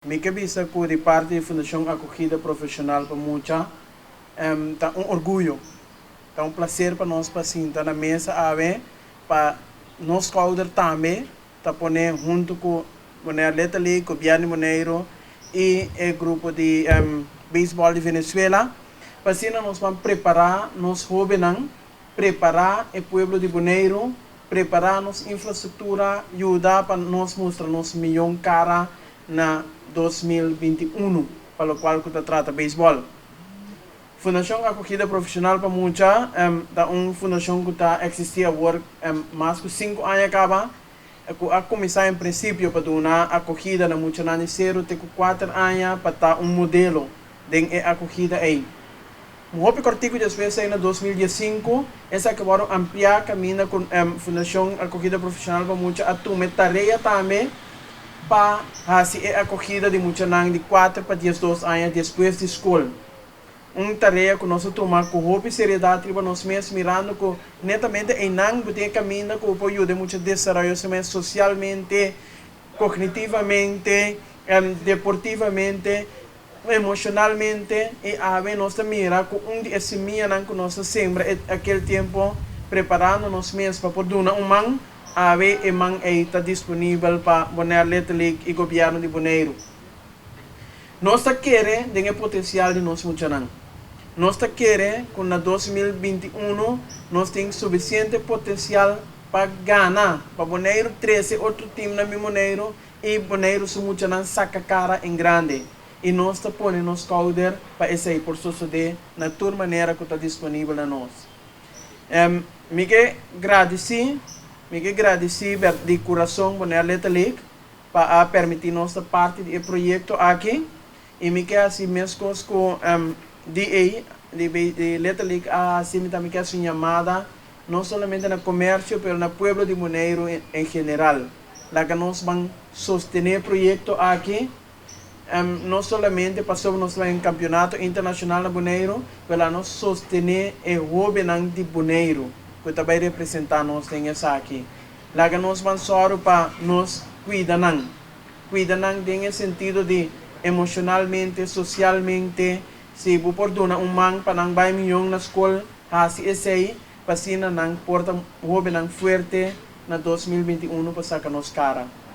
Mi cabeça que de parte da Fundação Acolhida Profissional para muita tá orgulho, tá prazer para nós para sentar na mesa para nós coder também tá poner junto com o atleta ali, com o Biani Monteiro e o grupo de beisebol de Venezuela, para assim nós vamos preparar nós jovens, preparar o povo de Bonaire, preparar nossa infraestrutura, ajudar para nós mostrar nosso milhão cara na 2021, para o qual que trata beisebol. Fundação Acolhida Profissional para muita da fundação que está existia agora mais de 5 anos acaba a começar em princípio para dar acolhida na muita na zero até 4 anos para dar modelo de acolhida aí. Um outro artigo depois em 2015 essa acabaram ampliar caminho com Fundação Acolhida Profissional para muita a tomar tarefa também para fazer a acolhida de muita de 4 para 12 anos depois de escola. Tarefa que nós tomamos com roupa seriedade para nós mesmos mirando que netamente em não botar caminho com o apoio de muito desenvolvimento socialmente, cognitivamente, deportivamente, emocionalmente e a ver nós mira com de esse minha que nós sempre aquele tempo preparando nós mesmos para poder man a ver e man está disponível para Bonaire Lettering e governo de Bonaire. Nós queremos ter o potencial de nós muchanan. Nós queremos que na 2021 nós temos suficiente potencial para ganhar, para Bonaire 13 outro time na Bonaire e Bonaire su muchanan saca cara em grande. E nós ponemos nos calder para esse aí por suceder na tua maneira que está disponível a nós. Me que agradeci de coração Bonaire Lettering para permitir nossa parte do projeto aqui. E me quer assim mesmo com DA de Lettering assim também quer sua chamada não somente no comércio, mas no pueblo de Bonaire em geral. Lá que nós vamos sostener o projeto aqui, não somente passamos em campeonato internacional na Bonaire, mas nós sostener o jovem de Bonaire, que também representa nós em essa aqui. Lá que nós vamos só para nos cuidar em sentido de emocionalmente, socialmente, se você pode dar man para não vai milhão na escola, assim esse aí, para assim não porta jovem forte na 2021 para sacar nos cara.